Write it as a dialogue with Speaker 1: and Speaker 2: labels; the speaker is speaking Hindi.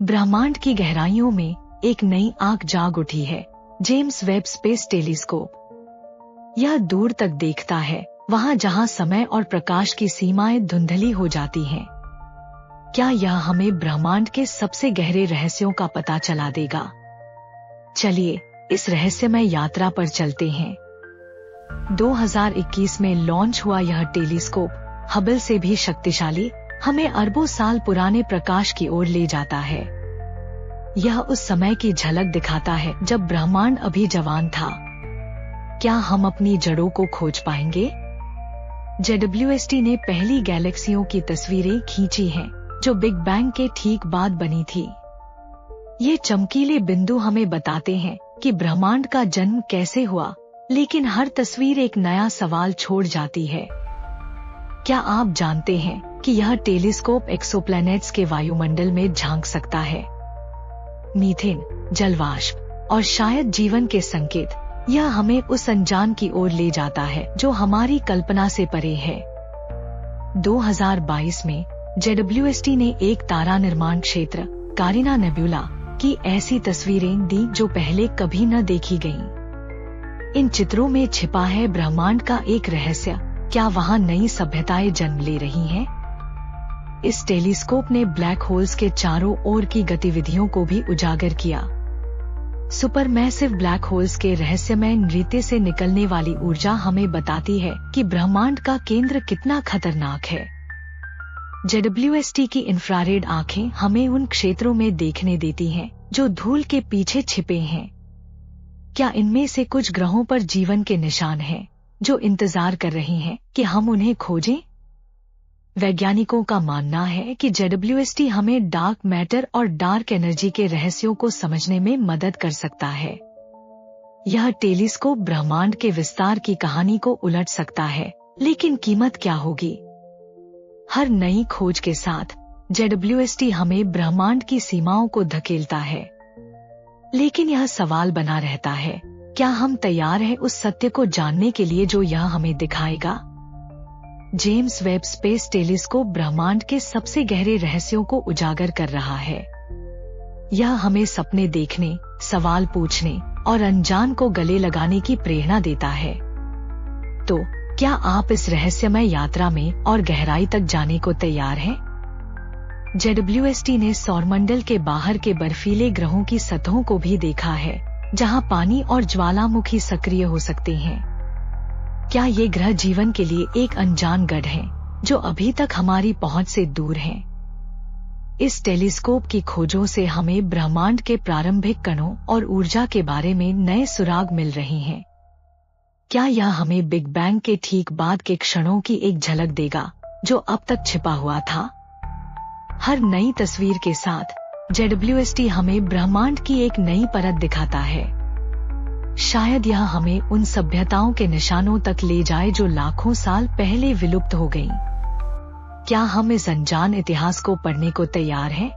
Speaker 1: ब्रह्मांड की गहराइयों में एक नई आंख जाग उठी है। James Webb space telescope. यह दूर तक देखता है, वहां जहां समय और प्रकाश की सीमाएं धुंधली हो जाती हैं। क्या यह हमें ब्रह्मांड के सबसे गहरे रहस्यों का पता चला देगा? चलिए इस रहस्यमय यात्रा पर चलते हैं। 2021 में लॉन्च हुआ यह टेलीस्कोप हबल से भी शक्तिशाली, हमें अरबों साल पुराने प्रकाश की ओर ले जाता है। यह उस समय की झलक दिखाता है जब ब्रह्मांड अभी जवान था। क्या हम अपनी जड़ों को खोज पाएंगे? JWST ने पहली गैलेक्सियों की तस्वीरें खींची हैं, जो बिग बैंग के ठीक बाद बनी थी। ये चमकीले बिंदु हमें बताते हैं कि ब्रह्मांड का जन्म कैसे हुआ, लेकिन हर तस्वीर एक नया सवाल छोड़ जाती है। क्या आप जानते हैं कि यह टेलीस्कोप एक्सोप्लैनेट्स के वायुमंडल में झांक सकता है? मीथेन, जलवाष्प और शायद जीवन के संकेत। यह हमें उस अनजान की ओर ले जाता है जो हमारी कल्पना से परे है। 2022 में JWST ने एक तारा निर्माण क्षेत्र कारिना नेबुला की ऐसी तस्वीरें दी जो पहले कभी न देखी गईं। इन चित्रों में छिपा है ब्रह्मांड का एक रहस्य। क्या वहां नई सभ्यताएं जन्म ले रही हैं? इस टेलीस्कोप ने ब्लैक होल्स के चारों ओर की गतिविधियों को भी उजागर किया। सुपरमैसिव ब्लैक होल्स के रहस्यमय नृत्य से निकलने वाली ऊर्जा हमें बताती है कि ब्रह्मांड का केंद्र कितना खतरनाक है। JWST की इंफ्रारेड आंखें हमें उन क्षेत्रों में देखने देती हैं जो धूल के पीछे छिपे हैं। क्या इनमें से कुछ ग्रहों पर जीवन के निशान हैं, जो इंतजार कर रहे हैं कि हम उन्हें खोजें? वैज्ञानिकों का मानना है कि JWST हमें डार्क मैटर और डार्क एनर्जी के रहस्यों को समझने में मदद कर सकता है। यह टेलीस्कोप ब्रह्मांड के विस्तार की कहानी को उलट सकता है, लेकिन कीमत क्या होगी? हर नई खोज के साथ JWST हमें ब्रह्मांड की सीमाओं को धकेलता है, लेकिन यह सवाल बना रहता है, क्या हम तैयार हैं उस सत्य को जानने के लिए जो यह हमें दिखाएगा? जेम्स वेब स्पेस टेलीस्कोप ब्रह्मांड के सबसे गहरे रहस्यों को उजागर कर रहा है। यह हमें सपने देखने, सवाल पूछने और अनजान को गले लगाने की प्रेरणा देता है। तो क्या आप इस रहस्यमय यात्रा में और गहराई तक जाने को तैयार हैं? JWST ने सौरमंडल के बाहर के बर्फीले ग्रहों की सतहों को भी देखा है, जहां पानी और ज्वालामुखी सक्रिय हो सकते हैं। क्या ये ग्रह जीवन के लिए एक अनजान गढ़ हैं, जो अभी तक हमारी पहुंच से दूर हैं? इस टेलीस्कोप की खोजों से हमें ब्रह्मांड के प्रारंभिक कणों और ऊर्जा के बारे में नए सुराग मिल रहे हैं। क्या यह हमें बिग बैंग के ठीक बाद के क्षणों की एक झलक देगा, जो अब तक छिपा हुआ था? हर नई तस्वीर के साथ JWST हमें ब्रह्मांड की एक नई परत दिखाता है। शायद यह हमें उन सभ्यताओं के निशानों तक ले जाए जो लाखों साल पहले विलुप्त हो गईं। क्या हम इस अनजान इतिहास को पढ़ने को तैयार हैं?